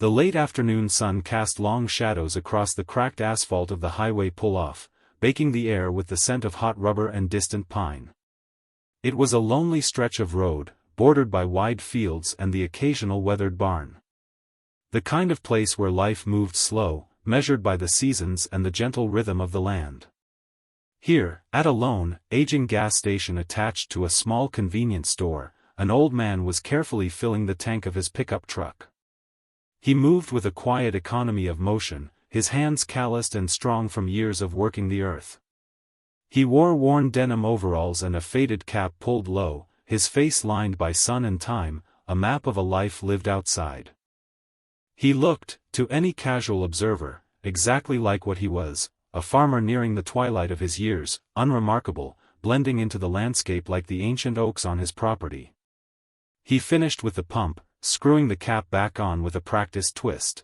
The late afternoon sun cast long shadows across the cracked asphalt of the highway pull-off, baking the air with the scent of hot rubber and distant pine. It was a lonely stretch of road, bordered by wide fields and the occasional weathered barn. The kind of place where life moved slow, measured by the seasons and the gentle rhythm of the land. Here, at a lone, aging gas station attached to a small convenience store, an old man was carefully filling the tank of his pickup truck. He moved with a quiet economy of motion, his hands calloused and strong from years of working the earth. He wore worn denim overalls and a faded cap pulled low, his face lined by sun and time, a map of a life lived outside. He looked, to any casual observer, exactly like what he was, a farmer nearing the twilight of his years, unremarkable, blending into the landscape like the ancient oaks on his property. He finished with the pump, screwing the cap back on with a practiced twist.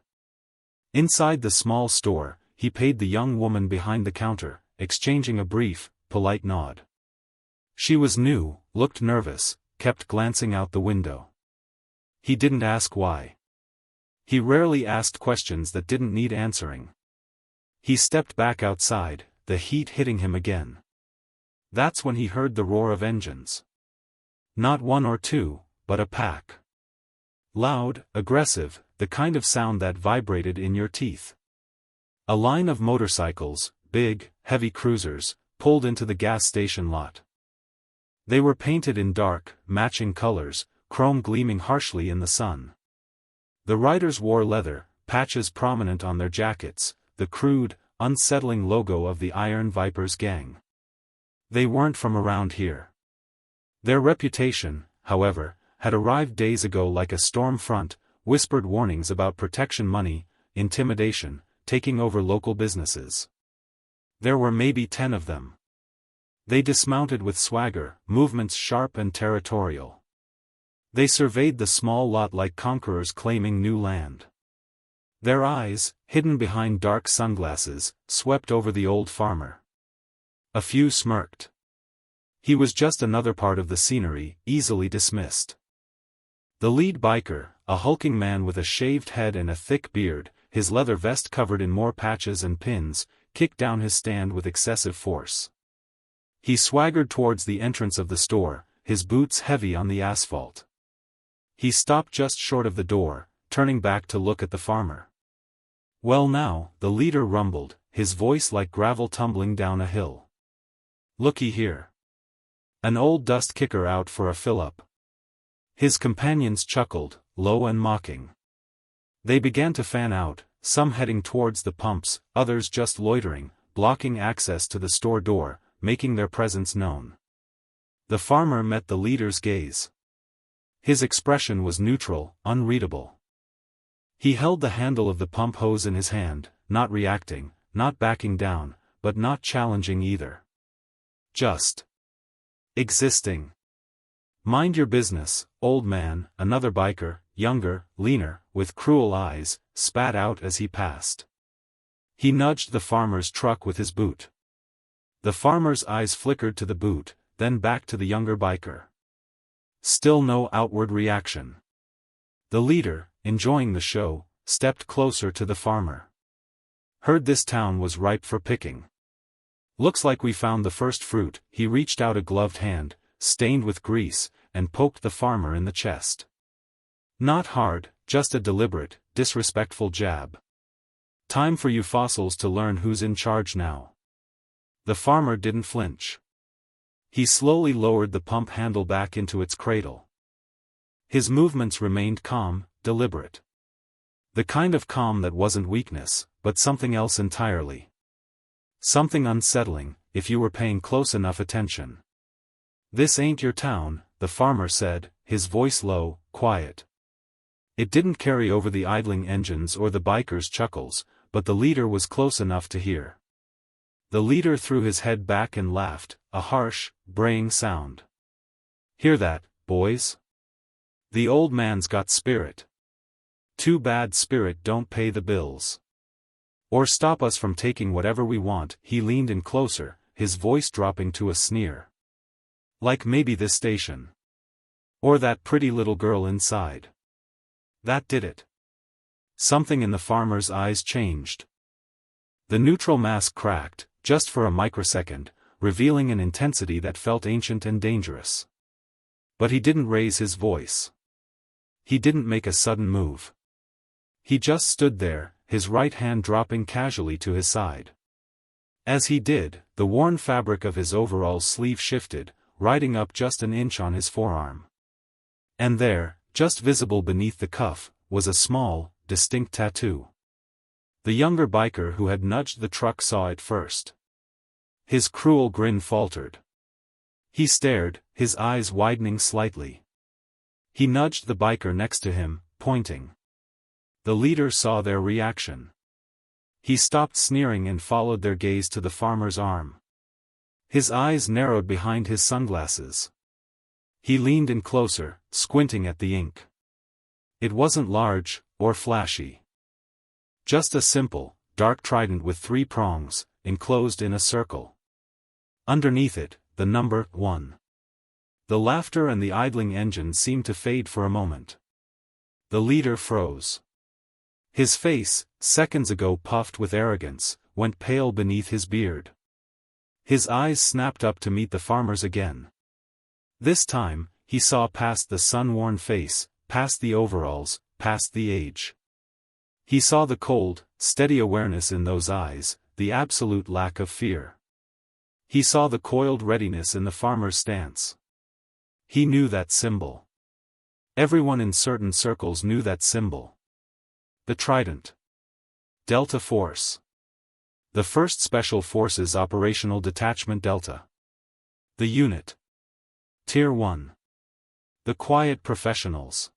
Inside the small store, he paid the young woman behind the counter, exchanging a brief, polite nod. She was new, looked nervous, kept glancing out the window. He didn't ask why. He rarely asked questions that didn't need answering. He stepped back outside, the heat hitting him again. That's when he heard the roar of engines. Not one or two, but a pack. Loud, aggressive, the kind of sound that vibrated in your teeth. A line of motorcycles, big, heavy cruisers, pulled into the gas station lot. They were painted in dark, matching colors, chrome gleaming harshly in the sun. The riders wore leather, patches prominent on their jackets, the crude, unsettling logo of the Iron Vipers gang. They weren't from around here. Their reputation, however, had arrived days ago like a storm front, whispered warnings about protection money, intimidation, taking over local businesses. There were maybe 10 of them. They dismounted with swagger, movements sharp and territorial. They surveyed the small lot like conquerors claiming new land. Their eyes, hidden behind dark sunglasses, swept over the old farmer. A few smirked. He was just another part of the scenery, easily dismissed. The lead biker, a hulking man with a shaved head and a thick beard, his leather vest covered in more patches and pins, kicked down his stand with excessive force. He swaggered towards the entrance of the store, his boots heavy on the asphalt. He stopped just short of the door, turning back to look at the farmer. "Well now," the leader rumbled, his voice like gravel tumbling down a hill. "Looky here. An old dust kicker out for a fill-up." His companions chuckled, low and mocking. They began to fan out, some heading towards the pumps, others just loitering, blocking access to the store door, making their presence known. The farmer met the leader's gaze. His expression was neutral, unreadable. He held the handle of the pump hose in his hand, not reacting, not backing down, but not challenging either. Just existing. "Mind your business, old man," another biker, younger, leaner, with cruel eyes, spat out as he passed. He nudged the farmer's truck with his boot. The farmer's eyes flickered to the boot, then back to the younger biker. Still no outward reaction. The leader, enjoying the show, stepped closer to the farmer. "Heard this town was ripe for picking. Looks like we found the first fruit." He reached out a gloved hand, stained with grease, and poked the farmer in the chest. Not hard, just a deliberate, disrespectful jab. "Time for you fossils to learn who's in charge now." The farmer didn't flinch. He slowly lowered the pump handle back into its cradle. His movements remained calm, deliberate. The kind of calm that wasn't weakness, but something else entirely. Something unsettling, if you were paying close enough attention. "This ain't your town," the farmer said, his voice low, quiet. It didn't carry over the idling engines or the bikers' chuckles, but the leader was close enough to hear. The leader threw his head back and laughed, a harsh, braying sound. "Hear that, boys? The old man's got spirit. Too bad spirit don't pay the bills. Or stop us from taking whatever we want." He leaned in closer, his voice dropping to a sneer. "Like maybe this station. Or that pretty little girl inside. That did it. Something in the farmer's eyes changed. The neutral mask cracked, just for a microsecond, revealing an intensity that felt ancient and dangerous. But he didn't raise his voice. He didn't make a sudden move. He just stood there, his right hand dropping casually to his side. As he did, the worn fabric of his overalls sleeve shifted, riding up just an inch on his forearm. And there, just visible beneath the cuff, was a small, distinct tattoo. The younger biker who had nudged the truck saw it first. His cruel grin faltered. He stared, his eyes widening slightly. He nudged the biker next to him, pointing. The leader saw their reaction. He stopped sneering and followed their gaze to the farmer's arm. His eyes narrowed behind his sunglasses. He leaned in closer, squinting at the ink. It wasn't large, or flashy. Just a simple, dark trident with 3 prongs, enclosed in a circle. Underneath it, the number 1. The laughter and the idling engine seemed to fade for a moment. The leader froze. His face, seconds ago puffed with arrogance, went pale beneath his beard. His eyes snapped up to meet the farmer's again. This time, he saw past the sun-worn face, past the overalls, past the age. He saw the cold, steady awareness in those eyes, the absolute lack of fear. He saw the coiled readiness in the farmer's stance. He knew that symbol. Everyone in certain circles knew that symbol. The Trident. Delta Force. The 1st Special Forces Operational Detachment Delta. The unit. Tier 1. The quiet professionals.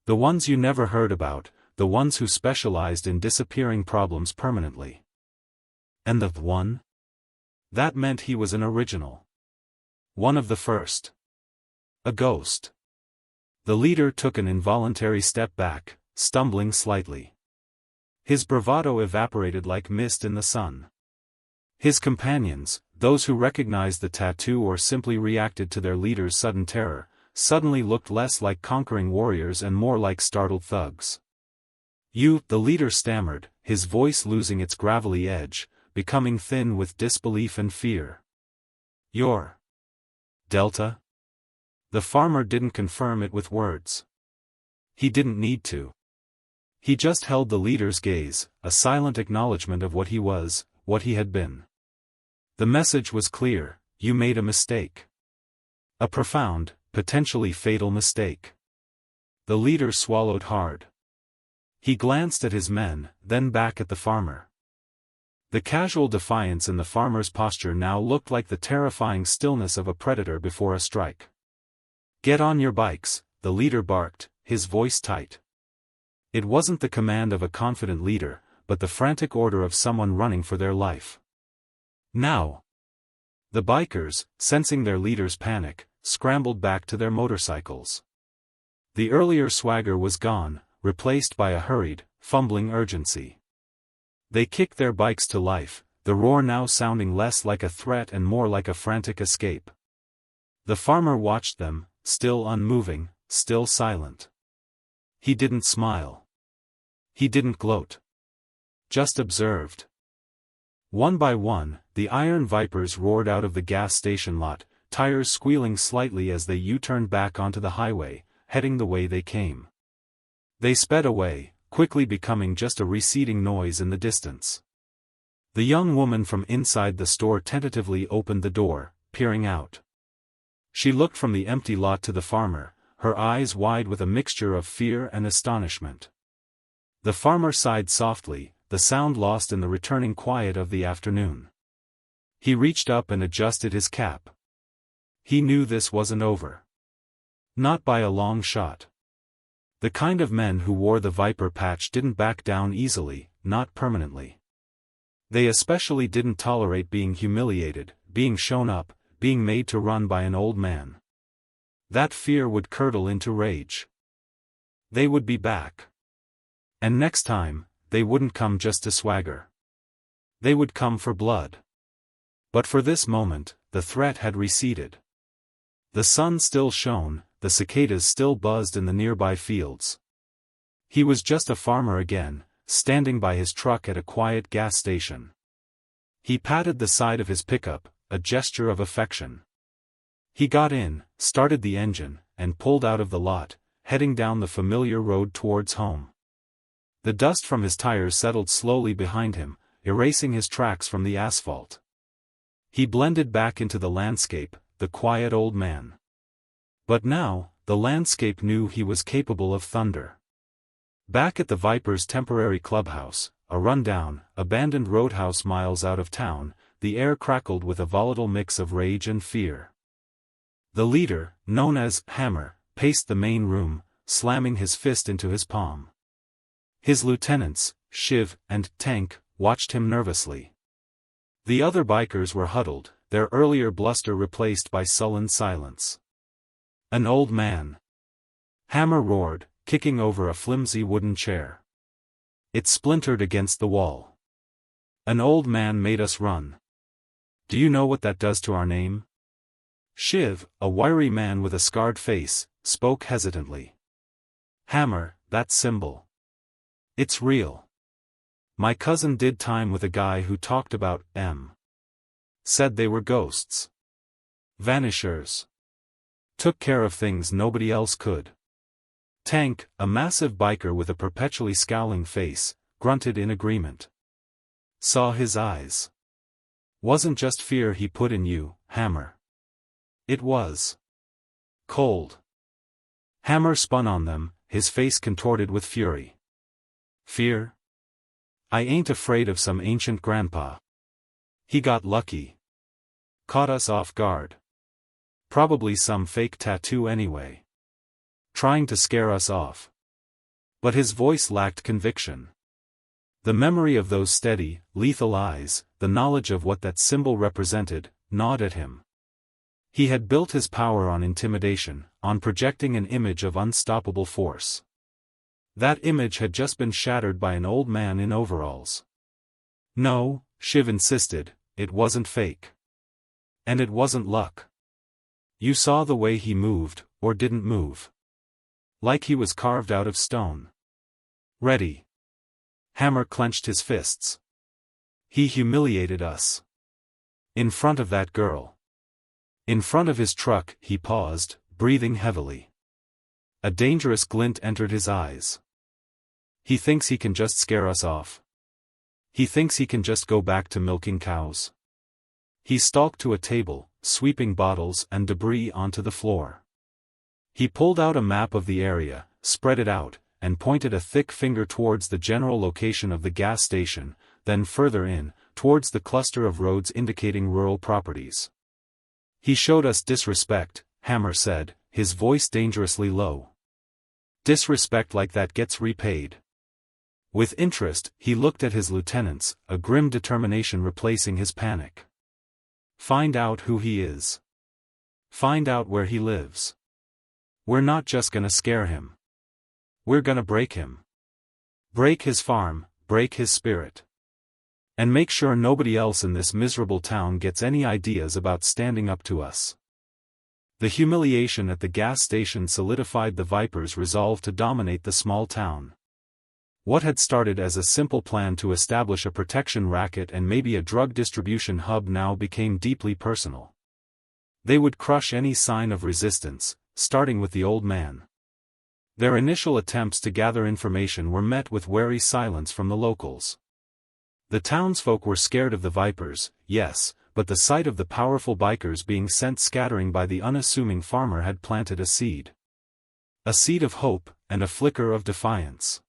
The ones you never heard about, the ones who specialized in disappearing problems permanently. And the 1? That meant he was an original. One of the first. A ghost. The leader took an involuntary step back, stumbling slightly. His bravado evaporated like mist in the sun. His companions, those who recognized the tattoo or simply reacted to their leader's sudden terror, suddenly looked less like conquering warriors and more like startled thugs. "You," the leader stammered, his voice losing its gravelly edge, becoming thin with disbelief and fear. "You're Delta?" The farmer didn't confirm it with words. He didn't need to. He just held the leader's gaze, a silent acknowledgement of what he was, what he had been. The message was clear: you made a mistake. A profound, potentially fatal mistake. The leader swallowed hard. He glanced at his men, then back at the farmer. The casual defiance in the farmer's posture now looked like the terrifying stillness of a predator before a strike. "Get on your bikes," the leader barked, his voice tight. It wasn't the command of a confident leader, but the frantic order of someone running for their life. Now. The bikers, sensing their leader's panic, scrambled back to their motorcycles. The earlier swagger was gone, replaced by a hurried, fumbling urgency. They kicked their bikes to life, the roar now sounding less like a threat and more like a frantic escape. The farmer watched them, still unmoving, still silent. He didn't smile. He didn't gloat. Just observed. One by one, the iron vipers roared out of the gas station lot, tires squealing slightly as they U-turned back onto the highway, heading the way they came. They sped away, quickly becoming just a receding noise in the distance. The young woman from inside the store tentatively opened the door, peering out. She looked from the empty lot to the farmer, her eyes wide with a mixture of fear and astonishment. The farmer sighed softly, the sound lost in the returning quiet of the afternoon. He reached up and adjusted his cap. He knew this wasn't over. Not by a long shot. The kind of men who wore the viper patch didn't back down easily, not permanently. They especially didn't tolerate being humiliated, being shown up, being made to run by an old man. That fear would curdle into rage. They would be back. And next time, they wouldn't come just to swagger. They would come for blood. But for this moment, the threat had receded. The sun still shone, the cicadas still buzzed in the nearby fields. He was just a farmer again, standing by his truck at a quiet gas station. He patted the side of his pickup, a gesture of affection. He got in, started the engine, and pulled out of the lot, heading down the familiar road towards home. The dust from his tires settled slowly behind him, erasing his tracks from the asphalt. He blended back into the landscape, the quiet old man. But now, the landscape knew he was capable of thunder. Back at the Vipers' temporary clubhouse, a rundown, abandoned roadhouse miles out of town, the air crackled with a volatile mix of rage and fear. The leader, known as Hammer, paced the main room, slamming his fist into his palm. His lieutenants, Shiv and Tank, watched him nervously. The other bikers were huddled, their earlier bluster replaced by sullen silence. An old man. Hammer roared, kicking over a flimsy wooden chair. It splintered against the wall. An old man made us run. Do you know what that does to our name? Shiv, a wiry man with a scarred face, spoke hesitantly. Hammer, that symbol. It's real. My cousin did time with a guy who talked about said they were ghosts. Vanishers. Took care of things nobody else could. Tank, a massive biker with a perpetually scowling face, grunted in agreement. Saw his eyes. Wasn't just fear he put in you, Hammer. It was cold. Hammer spun on them, his face contorted with fury. Fear? I ain't afraid of some ancient grandpa. He got lucky. Caught us off guard. Probably some fake tattoo anyway. Trying to scare us off. But his voice lacked conviction. The memory of those steady, lethal eyes, the knowledge of what that symbol represented, gnawed at him. He had built his power on intimidation, on projecting an image of unstoppable force. That image had just been shattered by an old man in overalls. No, Shiv insisted, it wasn't fake. And it wasn't luck. You saw the way he moved, or didn't move. Like he was carved out of stone. Ready. Hammer clenched his fists. He humiliated us. In front of that girl. In front of his truck, he paused, breathing heavily. A dangerous glint entered his eyes. He thinks he can just scare us off. He thinks he can just go back to milking cows. He stalked to a table, sweeping bottles and debris onto the floor. He pulled out a map of the area, spread it out, and pointed a thick finger towards the general location of the gas station, then further in, towards the cluster of roads indicating rural properties. He showed us disrespect, Hammer said, his voice dangerously low. Disrespect like that gets repaid. With interest, he looked at his lieutenants, a grim determination replacing his panic. Find out who he is. Find out where he lives. We're not just gonna scare him. We're gonna break him. Break his farm, break his spirit. And make sure nobody else in this miserable town gets any ideas about standing up to us. The humiliation at the gas station solidified the Vipers' resolve to dominate the small town. What had started as a simple plan to establish a protection racket and maybe a drug distribution hub now became deeply personal. They would crush any sign of resistance, starting with the old man. Their initial attempts to gather information were met with wary silence from the locals. The townsfolk were scared of the Vipers, yes, but the sight of the powerful bikers being sent scattering by the unassuming farmer had planted a seed. A seed of hope, and a flicker of defiance.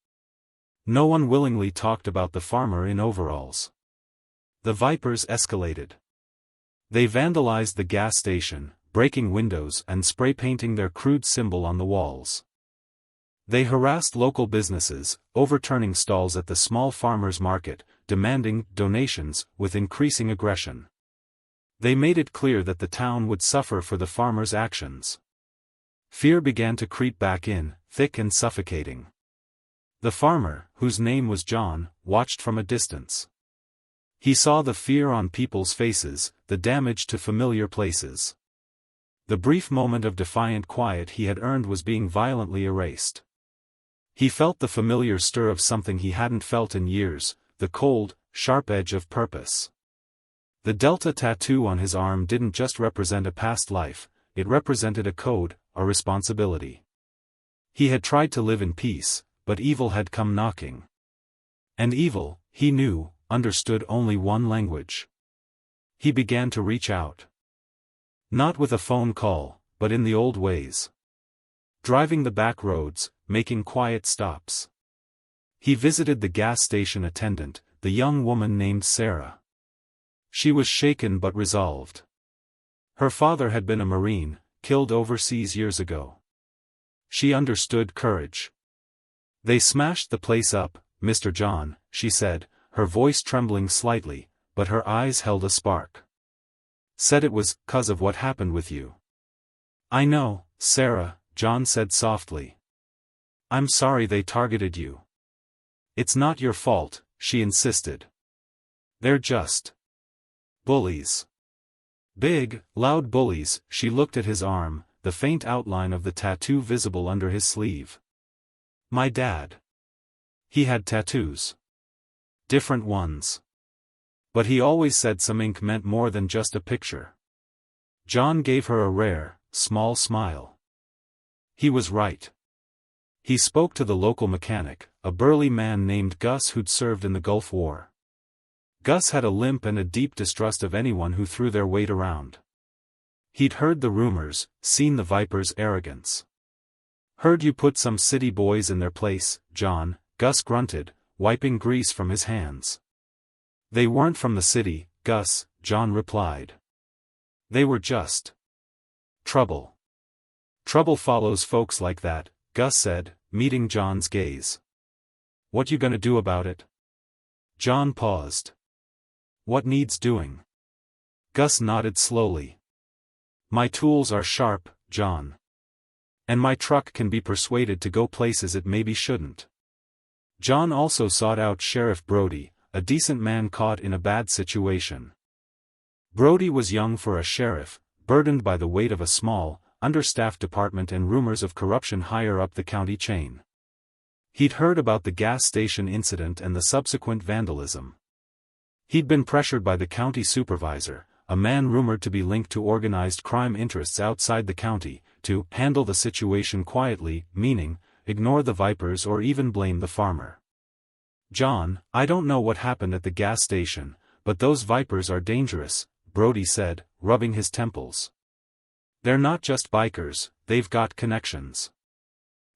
No one willingly talked about the farmer in overalls. The Vipers escalated. They vandalized the gas station, breaking windows and spray-painting their crude symbol on the walls. They harassed local businesses, overturning stalls at the small farmers' market, demanding donations with increasing aggression. They made it clear that the town would suffer for the farmers' actions. Fear began to creep back in, thick and suffocating. The farmer, whose name was John, watched from a distance. He saw the fear on people's faces, the damage to familiar places. The brief moment of defiant quiet he had earned was being violently erased. He felt the familiar stir of something he hadn't felt in years, the cold, sharp edge of purpose. The delta tattoo on his arm didn't just represent a past life, it represented a code, a responsibility. He had tried to live in peace, but evil had come knocking. And evil, he knew, understood only one language. He began to reach out. Not with a phone call, but in the old ways. Driving the back roads, making quiet stops. He visited the gas station attendant, the young woman named Sarah. She was shaken but resolved. Her father had been a Marine, killed overseas years ago. She understood courage. "They smashed the place up, Mr. John," she said, her voice trembling slightly, but her eyes held a spark. "Said it was 'cause of what happened with you." "I know, Sarah," John said softly. "I'm sorry they targeted you." "It's not your fault," she insisted. "They're just bullies. Big, loud bullies." She looked at his arm, the faint outline of the tattoo visible under his sleeve. "My dad. He had tattoos. Different ones. But he always said some ink meant more than just a picture." John gave her a rare, small smile. He was right. He spoke to the local mechanic, a burly man named Gus who'd served in the Gulf War. Gus had a limp and a deep distrust of anyone who threw their weight around. He'd heard the rumors, seen the Viper's arrogance. "Heard you put some city boys in their place, John," Gus grunted, wiping grease from his hands. "They weren't from the city, Gus," John replied. "They were just trouble. Trouble follows folks like that," Gus said, meeting John's gaze. "What you gonna do about it?" John paused. "What needs doing?" Gus nodded slowly. "My tools are sharp, John. And my truck can be persuaded to go places it maybe shouldn't." John also sought out Sheriff Brody, a decent man caught in a bad situation. Brody was young for a sheriff, burdened by the weight of a small, understaffed department and rumors of corruption higher up the county chain. He'd heard about the gas station incident and the subsequent vandalism. He'd been pressured by the county supervisor, a man rumored to be linked to organized crime interests outside the county, to handle the situation quietly, meaning, ignore the Vipers or even blame the farmer. "John, I don't know what happened at the gas station, but those Vipers are dangerous," Brody said, rubbing his temples. "They're not just bikers, they've got connections.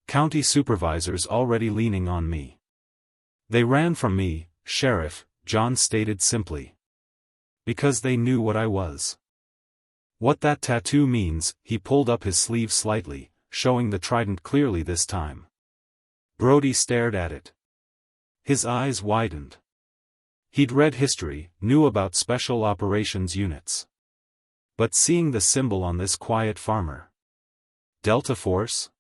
County supervisors already leaning on me." "They ran from me, Sheriff," John stated simply. "Because they knew what I was. What that tattoo means." He pulled up his sleeve slightly, showing the trident clearly this time. Brody stared at it. His eyes widened. He'd read history, knew about special operations units. But seeing the symbol on this quiet farmer. Delta Force?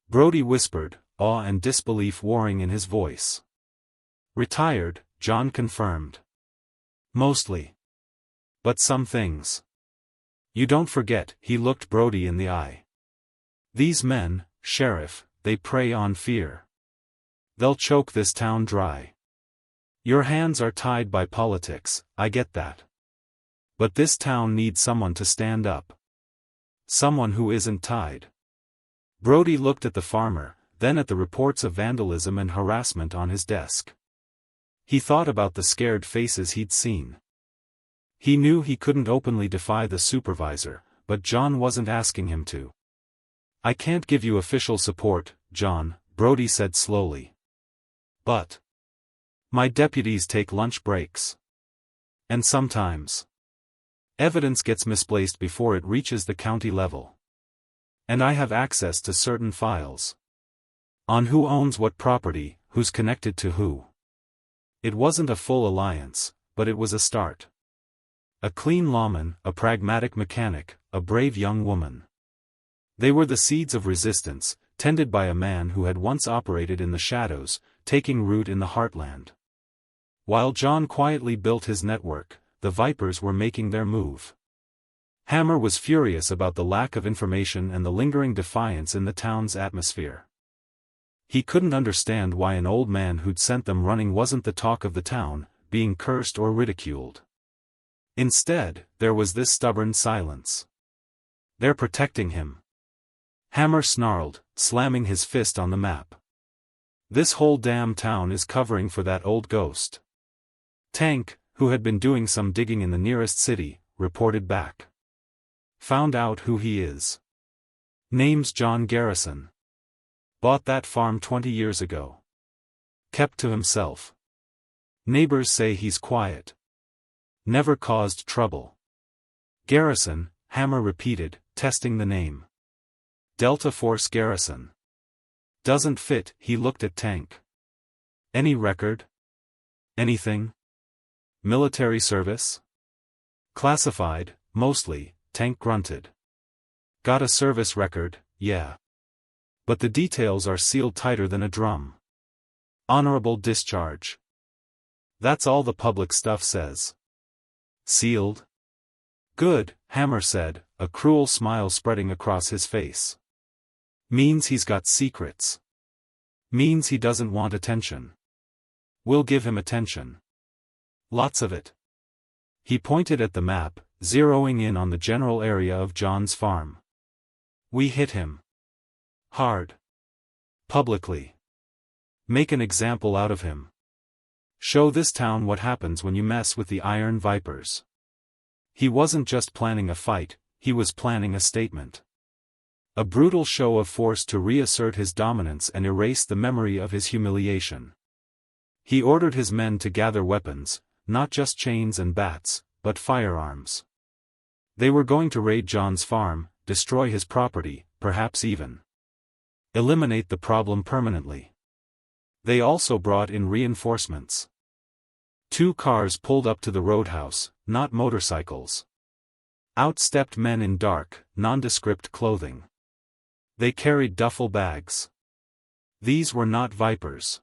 Brody whispered, awe and disbelief warring in his voice. "Retired," John confirmed. "Mostly. But some things. You don't forget." He looked Brody in the eye. "These men, Sheriff, they prey on fear. They'll choke this town dry. Your hands are tied by politics, I get that. But this town needs someone to stand up. Someone who isn't tied." Brody looked at the farmer, then at the reports of vandalism and harassment on his desk. He thought about the scared faces he'd seen. He knew he couldn't openly defy the supervisor, but John wasn't asking him to. "I can't give you official support, John," Brody said slowly. "But my deputies take lunch breaks. And sometimes evidence gets misplaced before it reaches the county level. And I have access to certain files. On who owns what property, who's connected to who." It wasn't a full alliance, but it was a start. A clean lawman, a pragmatic mechanic, a brave young woman. They were the seeds of resistance, tended by a man who had once operated in the shadows, taking root in the heartland. While John quietly built his network, the Vipers were making their move. Hammer was furious about the lack of information and the lingering defiance in the town's atmosphere. He couldn't understand why an old man who'd sent them running wasn't the talk of the town, being cursed or ridiculed. Instead, there was this stubborn silence. They're protecting him. Hammer snarled, slamming his fist on the map. This whole damn town is covering for that old ghost. Tank, who had been doing some digging in the nearest city, reported back. Found out who he is. Name's John Garrison. Bought that farm 20 years ago. Kept to himself. Neighbors say he's quiet. Never caused trouble. Garrison, Hammer repeated, testing the name. Delta Force Garrison. Doesn't fit. He looked at Tank. Any record? Anything? Military service? Classified, mostly, Tank grunted. Got a service record, yeah. But the details are sealed tighter than a drum. Honorable discharge. That's all the public stuff says. Sealed? Good, Hammer said, a cruel smile spreading across his face. Means he's got secrets. Means he doesn't want attention. We'll give him attention. Lots of it. He pointed at the map, zeroing in on the general area of John's farm. We hit him. Hard. Publicly. Make an example out of him. Show this town what happens when you mess with the Iron Vipers. He wasn't just planning a fight, he was planning a statement. A brutal show of force to reassert his dominance and erase the memory of his humiliation. He ordered his men to gather weapons, not just chains and bats, but firearms. They were going to raid John's farm, destroy his property, perhaps even eliminate the problem permanently. They also brought in reinforcements. 2 cars pulled up to the roadhouse, not motorcycles. Out stepped men in dark, nondescript clothing. They carried duffel bags. These were not Vipers.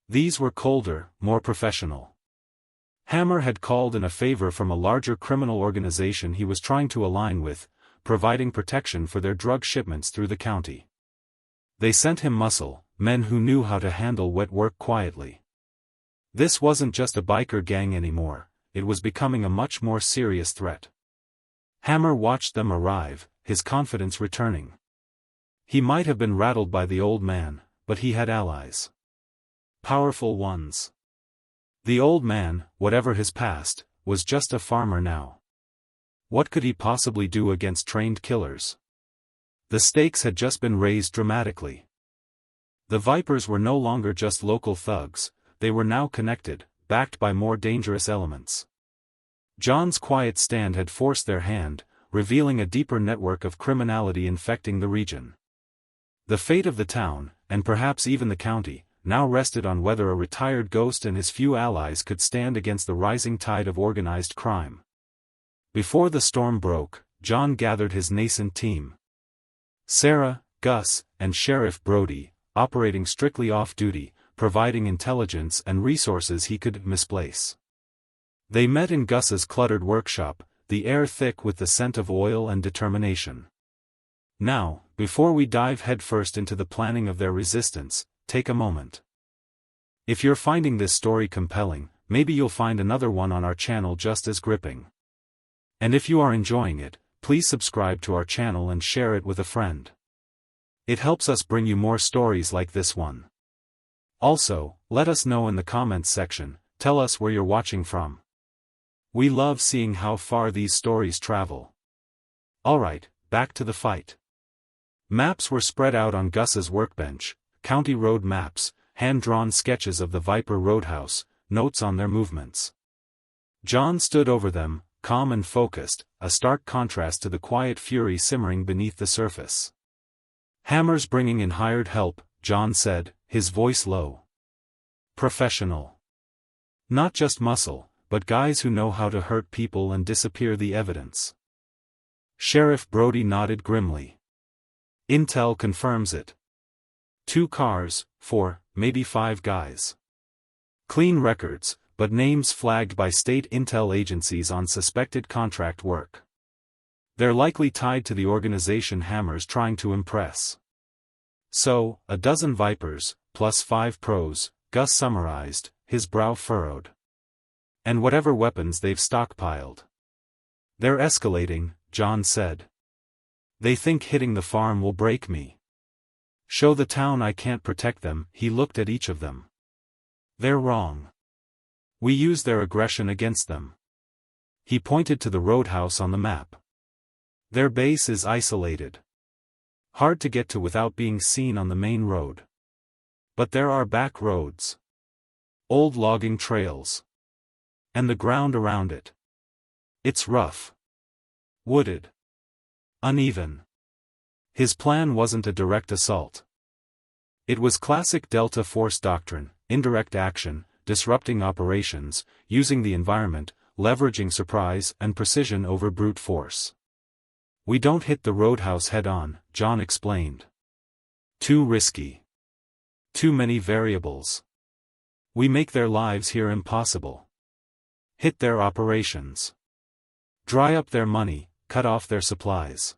These were colder, more professional. Hammer had called in a favor from a larger criminal organization he was trying to align with, providing protection for their drug shipments through the county. They sent him muscle, men who knew how to handle wet work quietly. This wasn't just a biker gang anymore, it was becoming a much more serious threat. Hammer watched them arrive, his confidence returning. He might have been rattled by the old man, but he had allies. Powerful ones. The old man, whatever his past, was just a farmer now. What could he possibly do against trained killers? The stakes had just been raised dramatically. The Vipers were no longer just local thugs, they were now connected, backed by more dangerous elements. John's quiet stand had forced their hand, revealing a deeper network of criminality infecting the region. The fate of the town, and perhaps even the county, now rested on whether a retired ghost and his few allies could stand against the rising tide of organized crime. Before the storm broke, John gathered his nascent team. Sarah, Gus, and Sheriff Brody, operating strictly off-duty, providing intelligence and resources he could misplace. They met in Gus's cluttered workshop, the air thick with the scent of oil and determination. Now, before we dive headfirst into the planning of their resistance, take a moment. If you're finding this story compelling, maybe you'll find another one on our channel just as gripping. And if you are enjoying it, please subscribe to our channel and share it with a friend. It helps us bring you more stories like this one. Also, let us know in the comments section, tell us where you're watching from. We love seeing how far these stories travel. Alright, back to the fight. Maps were spread out on Gus's workbench, county road maps, hand-drawn sketches of the Viper Roadhouse, notes on their movements. John stood over them, calm and focused, a stark contrast to the quiet fury simmering beneath the surface. Hammer's bringing in hired help, John said, his voice low. Professional. Not just muscle, but guys who know how to hurt people and disappear the evidence. Sheriff Brody nodded grimly. Intel confirms it. 2 cars, 4, maybe 5 guys. Clean records, but names flagged by state intel agencies on suspected contract work. They're likely tied to the organization Hammer's trying to impress. So, a dozen Vipers, plus 5 pros, Gus summarized, his brow furrowed. And whatever weapons they've stockpiled. They're escalating, John said. They think hitting the farm will break me. Show the town I can't protect them. He looked at each of them. They're wrong. We use their aggression against them. He pointed to the roadhouse on the map. Their base is isolated. Hard to get to without being seen on the main road. But there are back roads. Old logging trails. And the ground around it. It's rough. Wooded. Uneven. His plan wasn't a direct assault. It was classic Delta Force doctrine, indirect action, disrupting operations, using the environment, leveraging surprise and precision over brute force. We don't hit the roadhouse head-on, John explained. Too risky. Too many variables. We make their lives here impossible. Hit their operations. Dry up their money, cut off their supplies.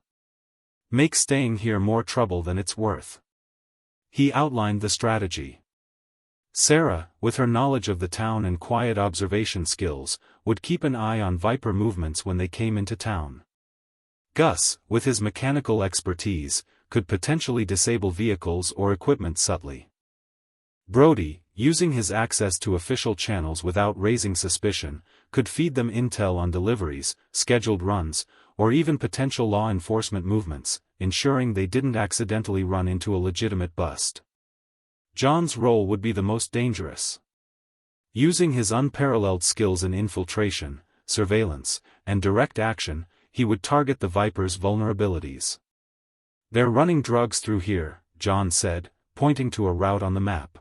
Make staying here more trouble than it's worth. He outlined the strategy. Sarah, with her knowledge of the town and quiet observation skills, would keep an eye on Viper movements when they came into town. Gus, with his mechanical expertise, could potentially disable vehicles or equipment subtly. Brody, using his access to official channels without raising suspicion, could feed them intel on deliveries, scheduled runs, or even potential law enforcement movements, ensuring they didn't accidentally run into a legitimate bust. John's role would be the most dangerous. Using his unparalleled skills in infiltration, surveillance, and direct action, he would target the Viper's vulnerabilities. They're running drugs through here, John said, pointing to a route on the map.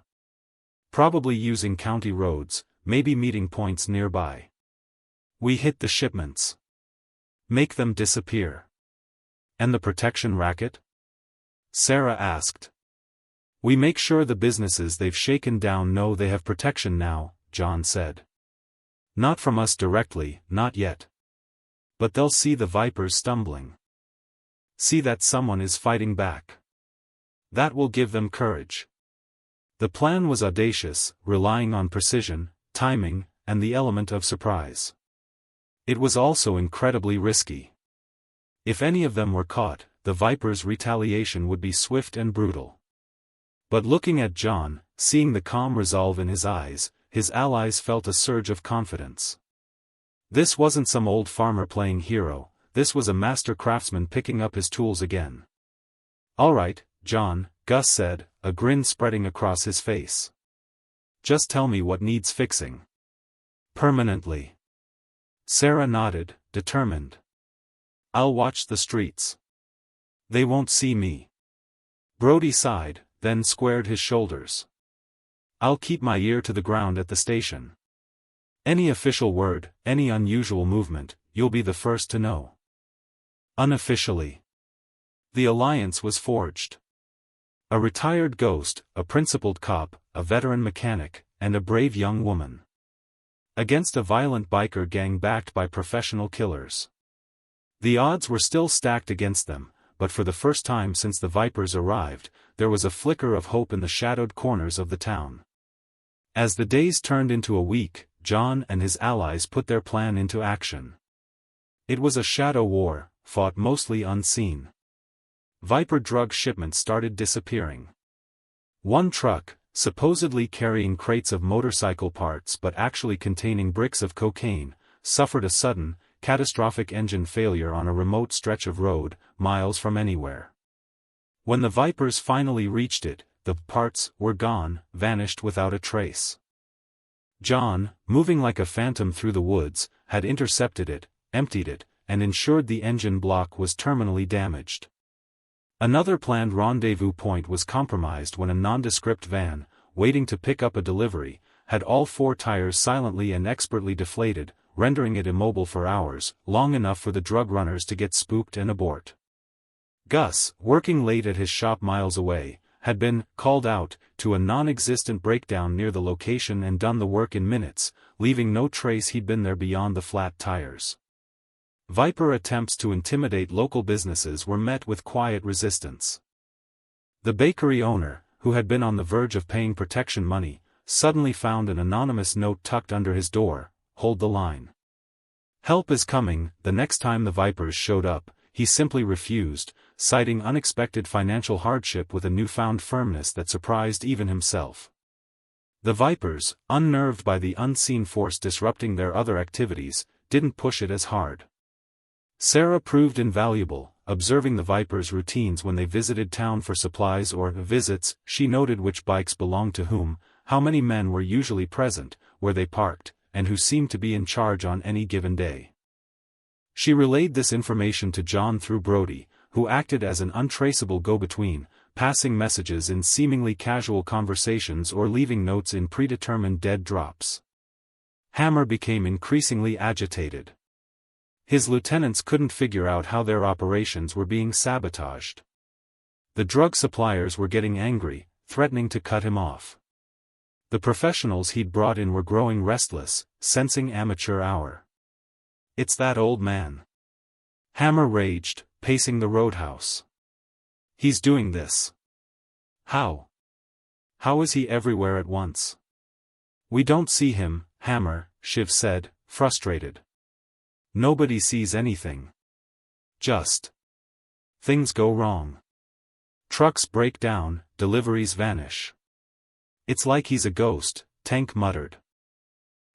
Probably using county roads, maybe meeting points nearby. We hit the shipments. Make them disappear. And the protection racket? Sarah asked. We make sure the businesses they've shaken down know they have protection now, John said. Not from us directly, not yet. But they'll see the Vipers stumbling. See that someone is fighting back. That will give them courage. The plan was audacious, relying on precision, timing, and the element of surprise. It was also incredibly risky. If any of them were caught, the Viper's retaliation would be swift and brutal. But looking at John, seeing the calm resolve in his eyes, his allies felt a surge of confidence. This wasn't some old farmer playing hero, this was a master craftsman picking up his tools again. All right, John, Gus said, a grin spreading across his face. Just tell me what needs fixing. Permanently. Sarah nodded, determined. I'll watch the streets. They won't see me. Brody sighed, then squared his shoulders. I'll keep my ear to the ground at the station. Any official word, any unusual movement, you'll be the first to know. Unofficially. The alliance was forged. A retired ghost, a principled cop, a veteran mechanic, and a brave young woman. Against a violent biker gang backed by professional killers. The odds were still stacked against them, but for the first time since the Vipers arrived, there was a flicker of hope in the shadowed corners of the town. As the days turned into a week, John and his allies put their plan into action. It was a shadow war, fought mostly unseen. Viper drug shipments started disappearing. One truck, supposedly carrying crates of motorcycle parts but actually containing bricks of cocaine, suffered a sudden, catastrophic engine failure on a remote stretch of road, miles from anywhere. When the Vipers finally reached it, the parts were gone, vanished without a trace. John, moving like a phantom through the woods, had intercepted it, emptied it, and ensured the engine block was terminally damaged. Another planned rendezvous point was compromised when a nondescript van, waiting to pick up a delivery, had all 4 tires silently and expertly deflated, rendering it immobile for hours, long enough for the drug runners to get spooked and abort. Gus, working late at his shop miles away, had been called out to a non-existent breakdown near the location and done the work in minutes, leaving no trace he'd been there beyond the flat tires. Viper attempts to intimidate local businesses were met with quiet resistance. The bakery owner, who had been on the verge of paying protection money, suddenly found an anonymous note tucked under his door: "Hold the line. Help is coming." The next time the Vipers showed up, he simply refused, citing unexpected financial hardship with a newfound firmness that surprised even himself. The Vipers, unnerved by the unseen force disrupting their other activities, didn't push it as hard. Sarah proved invaluable, observing the Vipers' routines when they visited town for supplies or visits. She noted which bikes belonged to whom, how many men were usually present, where they parked, and who seemed to be in charge on any given day. She relayed this information to John through Brody, who acted as an untraceable go-between, passing messages in seemingly casual conversations or leaving notes in predetermined dead drops. Hammer became increasingly agitated. His lieutenants couldn't figure out how their operations were being sabotaged. The drug suppliers were getting angry, threatening to cut him off. The professionals he'd brought in were growing restless, sensing amateur hour. "It's that old man," Hammer raged, pacing the roadhouse. "He's doing this. How? How is he everywhere at once?" "We don't see him, Hammer," Shiv said, frustrated. "Nobody sees anything. Just things go wrong. Trucks break down, deliveries vanish. It's like he's a ghost," Tank muttered.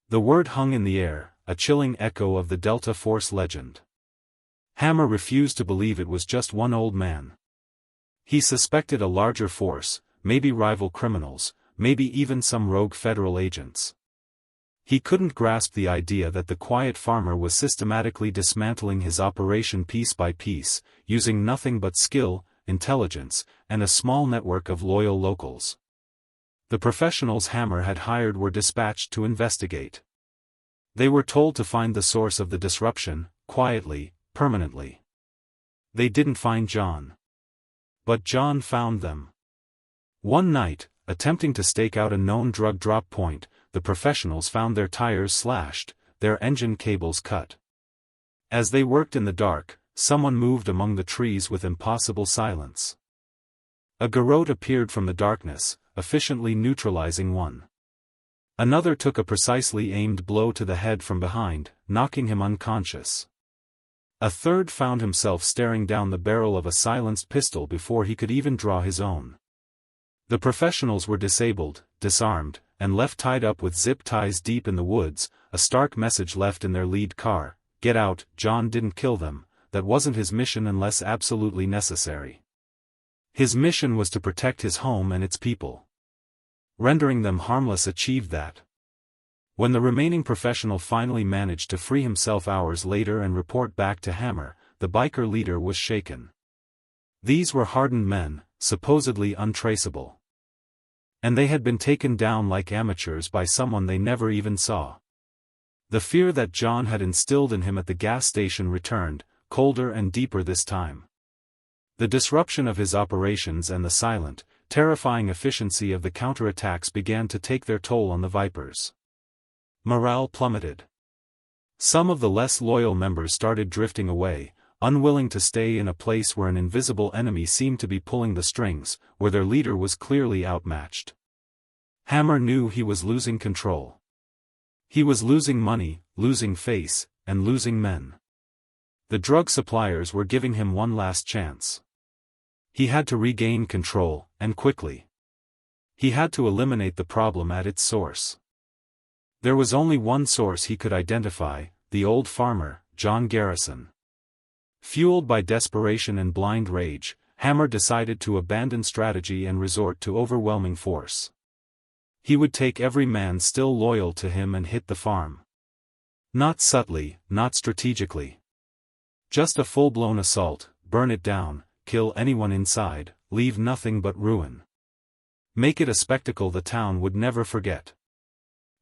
The word hung in the air, a chilling echo of the Delta Force legend. Hammer refused to believe it was just one old man. He suspected a larger force, maybe rival criminals, maybe even some rogue federal agents. He couldn't grasp the idea that the quiet farmer was systematically dismantling his operation piece by piece, using nothing but skill, intelligence, and a small network of loyal locals. The professionals Hammer had hired were dispatched to investigate. They were told to find the source of the disruption, quietly, permanently. They didn't find John. But John found them. One night, attempting to stake out a known drug drop point, the professionals found their tires slashed, their engine cables cut. As they worked in the dark, someone moved among the trees with impossible silence. A garrote appeared from the darkness, efficiently neutralizing one. Another took a precisely aimed blow to the head from behind, knocking him unconscious. A third found himself staring down the barrel of a silenced pistol before he could even draw his own. The professionals were disabled, disarmed, and left tied up with zip ties deep in the woods, a stark message left in their lead car: "Get out, John didn't kill them, that wasn't his mission unless absolutely necessary. His mission was to protect his home and its people. Rendering them harmless achieved that." When the remaining professional finally managed to free himself hours later and report back to Hammer, the biker leader was shaken. These were hardened men, supposedly untraceable. And they had been taken down like amateurs by someone they never even saw. The fear that John had instilled in him at the gas station returned, colder and deeper this time. The disruption of his operations and the silent, terrifying efficiency of the counterattacks began to take their toll on the Vipers. Morale plummeted. Some of the less loyal members started drifting away, unwilling to stay in a place where an invisible enemy seemed to be pulling the strings, where their leader was clearly outmatched. Hammer knew he was losing control. He was losing money, losing face, and losing men. The drug suppliers were giving him one last chance. He had to regain control, and quickly. He had to eliminate the problem at its source. There was only one source he could identify: the old farmer, John Garrison. Fueled by desperation and blind rage, Hammer decided to abandon strategy and resort to overwhelming force. He would take every man still loyal to him and hit the farm. Not subtly, not strategically. Just a full-blown assault: burn it down, kill anyone inside, leave nothing but ruin. Make it a spectacle the town would never forget.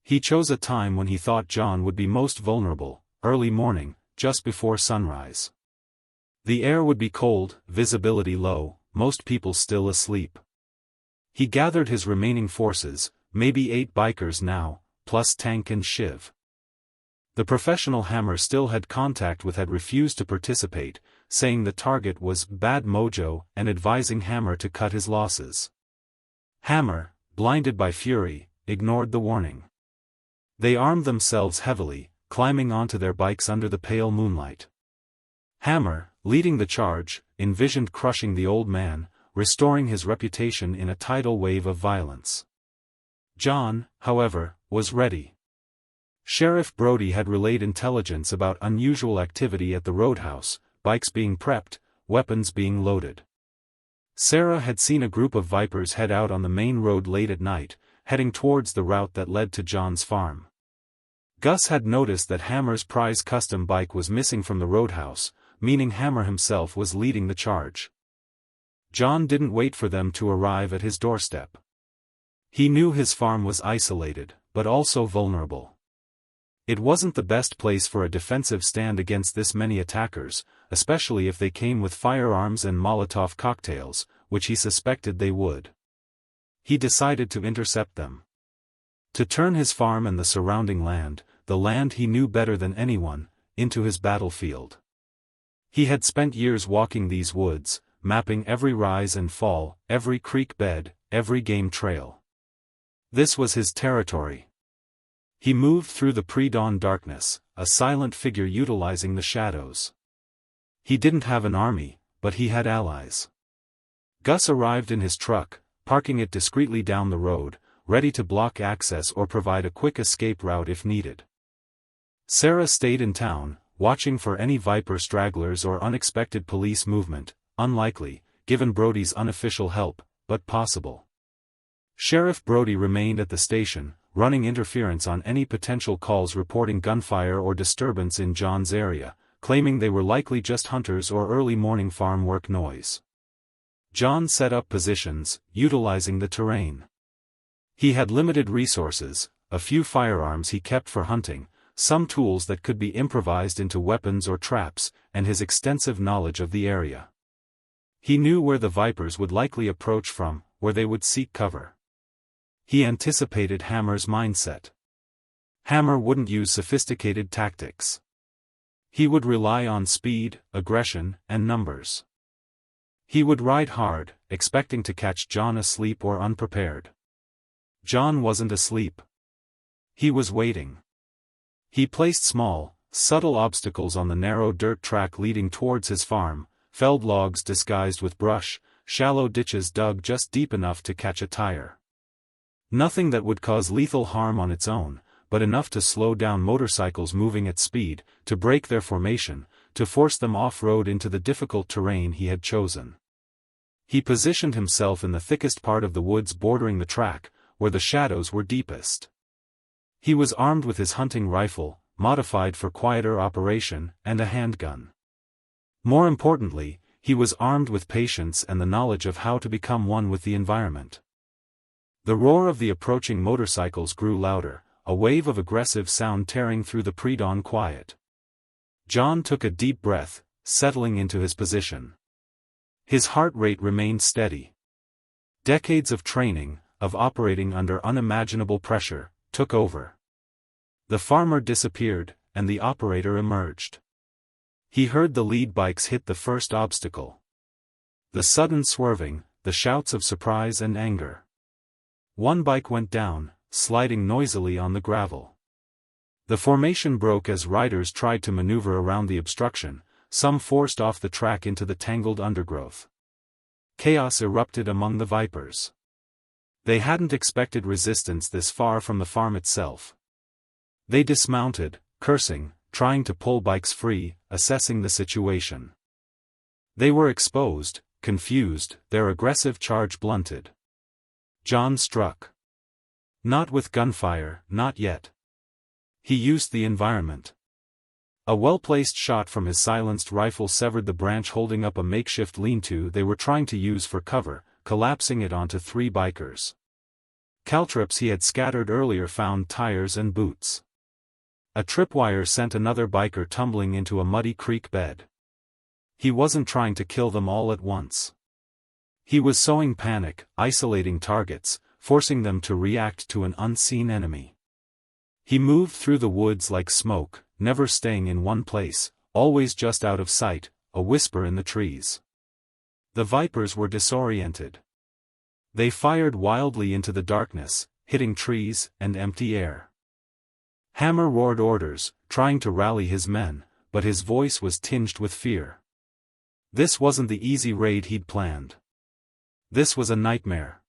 He chose a time when he thought John would be most vulnerable: early morning, just before sunrise. The air would be cold, visibility low, most people still asleep. He gathered his remaining forces, maybe 8 bikers now, plus Tank and Shiv. The professional Hammer still had contact with had refused to participate, saying the target was bad mojo and advising Hammer to cut his losses. Hammer, blinded by fury, ignored the warning. They armed themselves heavily, climbing onto their bikes under the pale moonlight. Hammer, leading the charge, envisioned crushing the old man, restoring his reputation in a tidal wave of violence. John, however, was ready. Sheriff Brody had relayed intelligence about unusual activity at the roadhouse, bikes being prepped, weapons being loaded. Sarah had seen a group of vipers head out on the main road late at night, heading towards the route that led to John's farm. Gus had noticed that Hammer's prize custom bike was missing from the roadhouse, meaning Hammer himself was leading the charge. John didn't wait for them to arrive at his doorstep. He knew his farm was isolated, but also vulnerable. It wasn't the best place for a defensive stand against this many attackers, especially if they came with firearms and Molotov cocktails, which he suspected they would. He decided to intercept them. To turn his farm and the surrounding land, the land he knew better than anyone, into his battlefield. He had spent years walking these woods, mapping every rise and fall, every creek bed, every game trail. This was his territory. He moved through the pre-dawn darkness, a silent figure utilizing the shadows. He didn't have an army, but he had allies. Gus arrived in his truck, parking it discreetly down the road, ready to block access or provide a quick escape route if needed. Sarah stayed in town, watching for any Viper stragglers or unexpected police movement, unlikely, given Brody's unofficial help, but possible. Sheriff Brody remained at the station, running interference on any potential calls reporting gunfire or disturbance in John's area, claiming they were likely just hunters or early morning farm work noise. John set up positions, utilizing the terrain. He had limited resources, a few firearms he kept for hunting, some tools that could be improvised into weapons or traps, and his extensive knowledge of the area. He knew where the Vipers would likely approach from, where they would seek cover. He anticipated Hammer's mindset. Hammer wouldn't use sophisticated tactics. He would rely on speed, aggression, and numbers. He would ride hard, expecting to catch John asleep or unprepared. John wasn't asleep. He was waiting. He placed small, subtle obstacles on the narrow dirt track leading towards his farm, felled logs disguised with brush, shallow ditches dug just deep enough to catch a tire. Nothing that would cause lethal harm on its own, but enough to slow down motorcycles moving at speed, to break their formation, to force them off-road into the difficult terrain he had chosen. He positioned himself in the thickest part of the woods bordering the track, where the shadows were deepest. He was armed with his hunting rifle, modified for quieter operation, and a handgun. More importantly, he was armed with patience and the knowledge of how to become one with the environment. The roar of the approaching motorcycles grew louder, a wave of aggressive sound tearing through the pre-dawn quiet. John took a deep breath, settling into his position. His heart rate remained steady. Decades of training, of operating under unimaginable pressure, took over. The farmer disappeared, and the operator emerged. He heard the lead bikes hit the first obstacle. The sudden swerving, the shouts of surprise and anger. One bike went down, sliding noisily on the gravel. The formation broke as riders tried to maneuver around the obstruction, some forced off the track into the tangled undergrowth. Chaos erupted among the Vipers. They hadn't expected resistance this far from the farm itself. They dismounted, cursing, trying to pull bikes free, assessing the situation. They were exposed, confused, their aggressive charge blunted. John struck. Not with gunfire, not yet. He used the environment. A well-placed shot from his silenced rifle severed the branch holding up a makeshift lean-to they were trying to use for cover, collapsing it onto 3 bikers. Caltrops he had scattered earlier found tires and boots. A tripwire sent another biker tumbling into a muddy creek bed. He wasn't trying to kill them all at once. He was sowing panic, isolating targets, forcing them to react to an unseen enemy. He moved through the woods like smoke, never staying in one place, always just out of sight, a whisper in the trees. The vipers were disoriented. They fired wildly into the darkness, hitting trees and empty air. Hammer roared orders, trying to rally his men, but his voice was tinged with fear. This wasn't the easy raid he'd planned. This was a nightmare.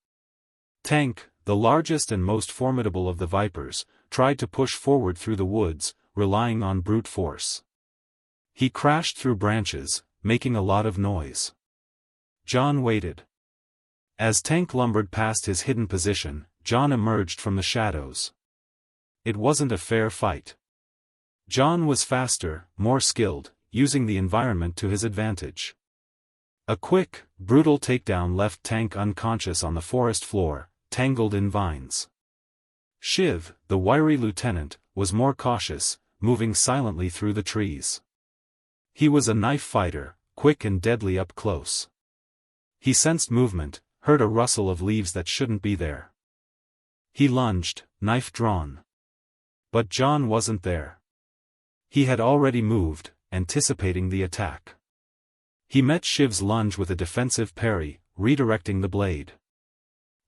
Tank, the largest and most formidable of the vipers, tried to push forward through the woods, relying on brute force. He crashed through branches, making a lot of noise. John waited. As Tank lumbered past his hidden position, John emerged from the shadows. It wasn't a fair fight. John was faster, more skilled, using the environment to his advantage. A quick, brutal takedown left Tank unconscious on the forest floor, tangled in vines. Shiv, the wiry lieutenant, was more cautious, moving silently through the trees. He was a knife fighter, quick and deadly up close. He sensed movement, heard a rustle of leaves that shouldn't be there. He lunged, knife drawn. But John wasn't there. He had already moved, anticipating the attack. He met Shiv's lunge with a defensive parry, redirecting the blade.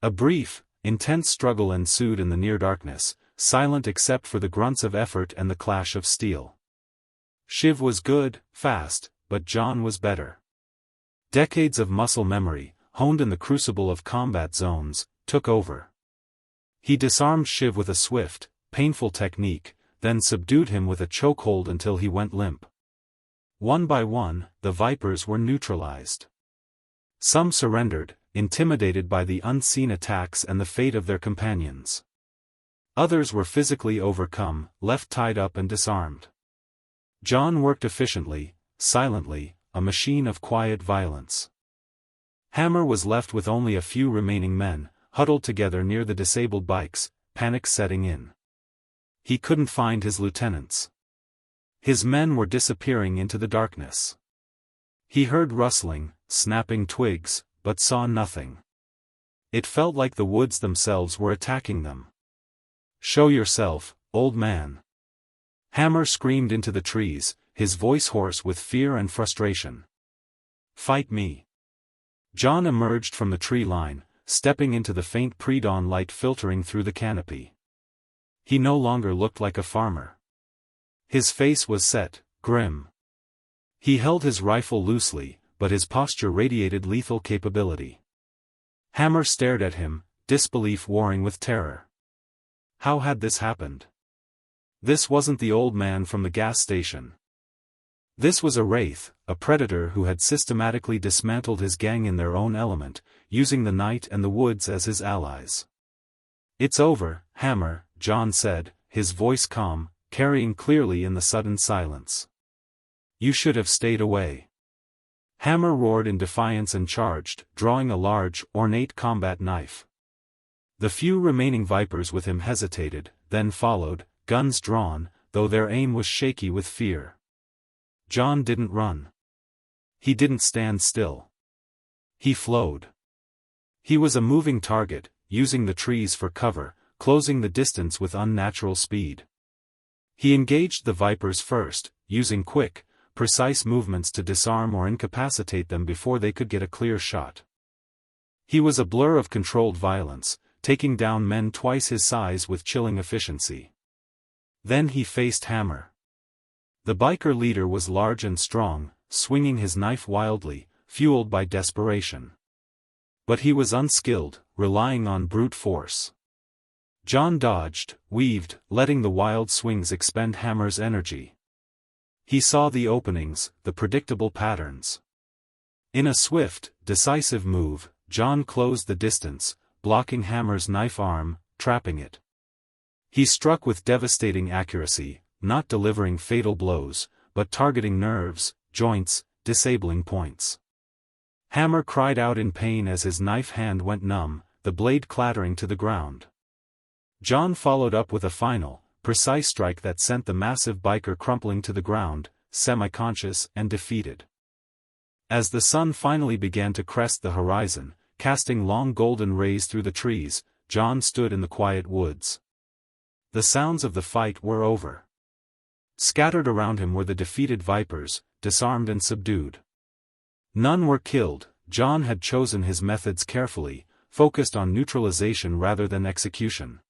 A brief, intense struggle ensued in the near darkness, silent except for the grunts of effort and the clash of steel. Shiv was good, fast, but John was better. Decades of muscle memory, honed in the crucible of combat zones, took over. He disarmed Shiv with a swift, painful technique, then subdued him with a chokehold until he went limp. One by one, the vipers were neutralized. Some surrendered, intimidated by the unseen attacks and the fate of their companions. Others were physically overcome, left tied up and disarmed. John worked efficiently, silently, a machine of quiet violence. Hammer was left with only a few remaining men, huddled together near the disabled bikes, panic setting in. He couldn't find his lieutenants. His men were disappearing into the darkness. He heard rustling, snapping twigs, but saw nothing. It felt like the woods themselves were attacking them. "Show yourself, old man." Hammer screamed into the trees, his voice hoarse with fear and frustration. "Fight me." John emerged from the tree line, stepping into the faint pre-dawn light filtering through the canopy. He no longer looked like a farmer. His face was set, grim. He held his rifle loosely, but his posture radiated lethal capability. Hammer stared at him, disbelief warring with terror. How had this happened? This wasn't the old man from the gas station. This was a wraith, a predator who had systematically dismantled his gang in their own element, using the night and the woods as his allies. "It's over, Hammer," John said, his voice calm, carrying clearly in the sudden silence. "You should have stayed away." Hammer roared in defiance and charged, drawing a large, ornate combat knife. The few remaining vipers with him hesitated, then followed, guns drawn, though their aim was shaky with fear. John didn't run. He didn't stand still. He flowed. He was a moving target, using the trees for cover, closing the distance with unnatural speed. He engaged the vipers first, using quick, precise movements to disarm or incapacitate them before they could get a clear shot. He was a blur of controlled violence, taking down men twice his size with chilling efficiency. Then he faced Hammer. The biker leader was large and strong, swinging his knife wildly, fueled by desperation. But he was unskilled, relying on brute force. John dodged, weaved, letting the wild swings expend Hammer's energy. He saw the openings, the predictable patterns. In a swift, decisive move, John closed the distance, blocking Hammer's knife arm, trapping it. He struck with devastating accuracy, not delivering fatal blows, but targeting nerves, joints, disabling points. Hammer cried out in pain as his knife hand went numb, the blade clattering to the ground. John followed up with a final, precise strike that sent the massive biker crumpling to the ground, semi-conscious and defeated. As the sun finally began to crest the horizon, casting long golden rays through the trees, John stood in the quiet woods. The sounds of the fight were over. Scattered around him were the defeated vipers, disarmed and subdued. None were killed. John had chosen his methods carefully, focused on neutralization rather than execution.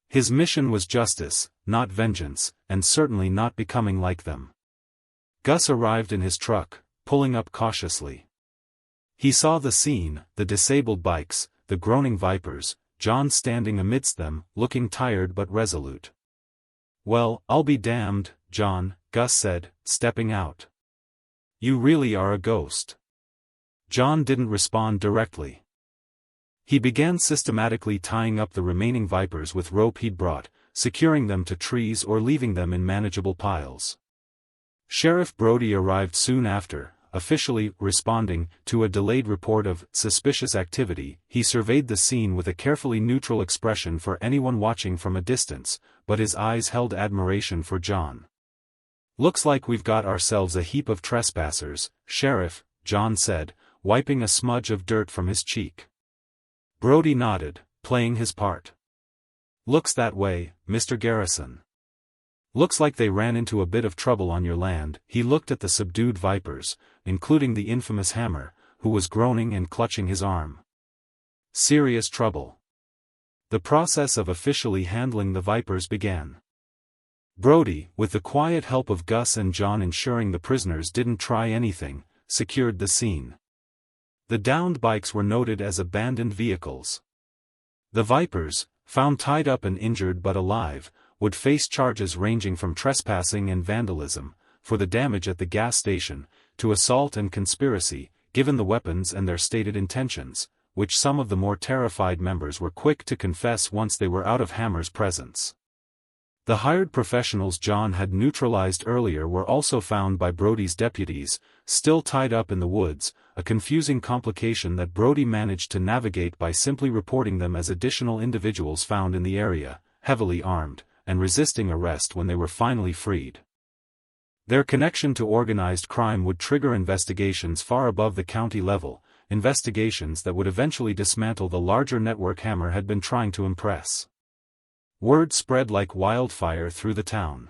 His mission was justice, not vengeance, and certainly not becoming like them. Gus arrived in his truck, pulling up cautiously. He saw the scene, the disabled bikes, the groaning vipers, John standing amidst them, looking tired but resolute. "Well, I'll be damned, John," Gus said, stepping out. "You really are a ghost." John didn't respond directly. He began systematically tying up the remaining vipers with rope he'd brought, securing them to trees or leaving them in manageable piles. Sheriff Brody arrived soon after, officially responding to a delayed report of suspicious activity. He surveyed the scene with a carefully neutral expression for anyone watching from a distance, but his eyes held admiration for John. "Looks like we've got ourselves a heap of trespassers, Sheriff," John said, wiping a smudge of dirt from his cheek. Brody nodded, playing his part. "Looks that way, Mr. Garrison. Looks like they ran into a bit of trouble on your land." He looked at the subdued vipers, including the infamous Hammer, who was groaning and clutching his arm. "Serious trouble." The process of officially handling the vipers began. Brody, with the quiet help of Gus and John ensuring the prisoners didn't try anything, secured the scene. The downed bikes were noted as abandoned vehicles. The vipers, found tied up and injured but alive, would face charges ranging from trespassing and vandalism, for the damage at the gas station, to assault and conspiracy, given the weapons and their stated intentions, which some of the more terrified members were quick to confess once they were out of Hammer's presence. The hired professionals John had neutralized earlier were also found by Brody's deputies, still tied up in the woods, a confusing complication that Brody managed to navigate by simply reporting them as additional individuals found in the area, heavily armed, and resisting arrest when they were finally freed. Their connection to organized crime would trigger investigations far above the county level, investigations that would eventually dismantle the larger network Hammer had been trying to impress. Word spread like wildfire through the town.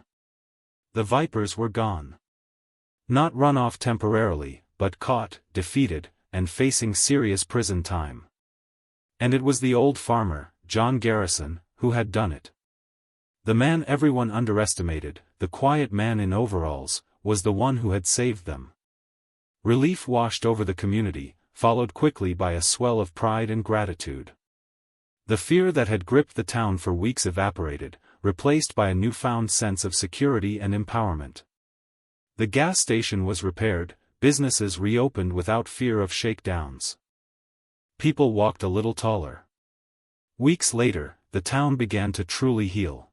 The vipers were gone. Not run off temporarily, but caught, defeated, and facing serious prison time. And it was the old farmer, John Garrison, who had done it. The man everyone underestimated, the quiet man in overalls, was the one who had saved them. Relief washed over the community, followed quickly by a swell of pride and gratitude. The fear that had gripped the town for weeks evaporated, replaced by a newfound sense of security and empowerment. The gas station was repaired, businesses reopened without fear of shakedowns. People walked a little taller. Weeks later, the town began to truly heal.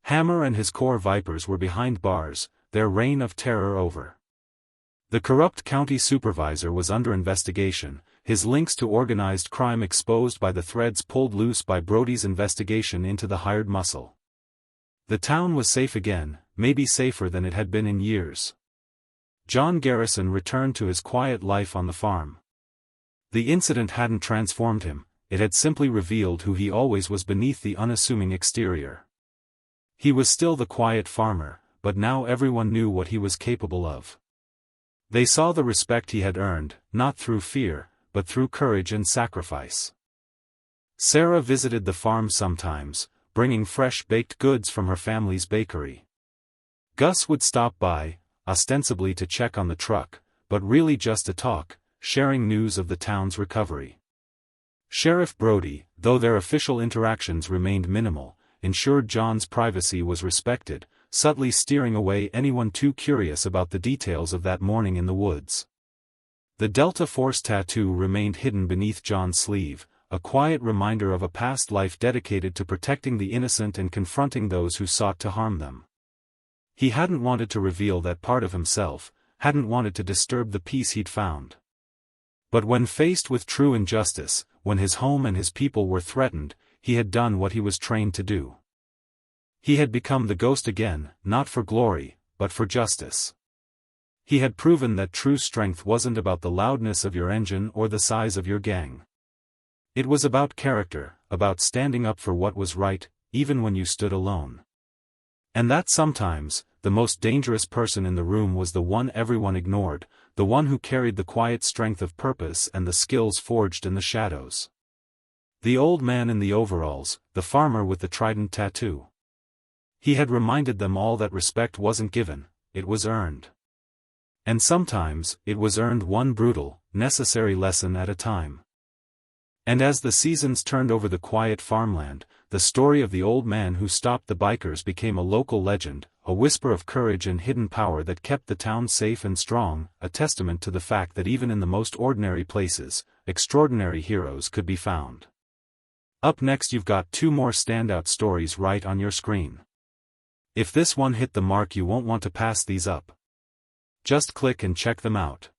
Hammer and his core vipers were behind bars, their reign of terror over. The corrupt county supervisor was under investigation, his links to organized crime exposed by the threads pulled loose by Brody's investigation into the hired muscle. The town was safe again, maybe safer than it had been in years. John Garrison returned to his quiet life on the farm. The incident hadn't transformed him, it had simply revealed who he always was beneath the unassuming exterior. He was still the quiet farmer, but now everyone knew what he was capable of. They saw the respect he had earned, not through fear, but through courage and sacrifice. Sarah visited the farm sometimes, bringing fresh baked goods from her family's bakery. Gus would stop by, ostensibly to check on the truck, but really just to talk, sharing news of the town's recovery. Sheriff Brody, though their official interactions remained minimal, ensured John's privacy was respected, subtly steering away anyone too curious about the details of that morning in the woods. The Delta Force tattoo remained hidden beneath John's sleeve, a quiet reminder of a past life dedicated to protecting the innocent and confronting those who sought to harm them. He hadn't wanted to reveal that part of himself, hadn't wanted to disturb the peace he'd found. But when faced with true injustice, when his home and his people were threatened, he had done what he was trained to do. He had become the ghost again, not for glory, but for justice. He had proven that true strength wasn't about the loudness of your engine or the size of your gang. It was about character, about standing up for what was right, even when you stood alone. And that sometimes, the most dangerous person in the room was the one everyone ignored, the one who carried the quiet strength of purpose and the skills forged in the shadows. The old man in the overalls, the farmer with the trident tattoo. He had reminded them all that respect wasn't given, it was earned. And sometimes, it was earned one brutal, necessary lesson at a time. And as the seasons turned over the quiet farmland, the story of the old man who stopped the bikers became a local legend, a whisper of courage and hidden power that kept the town safe and strong, a testament to the fact that even in the most ordinary places, extraordinary heroes could be found. Up next, you've got two more standout stories right on your screen. If this one hit the mark, you won't want to pass these up. Just click and check them out.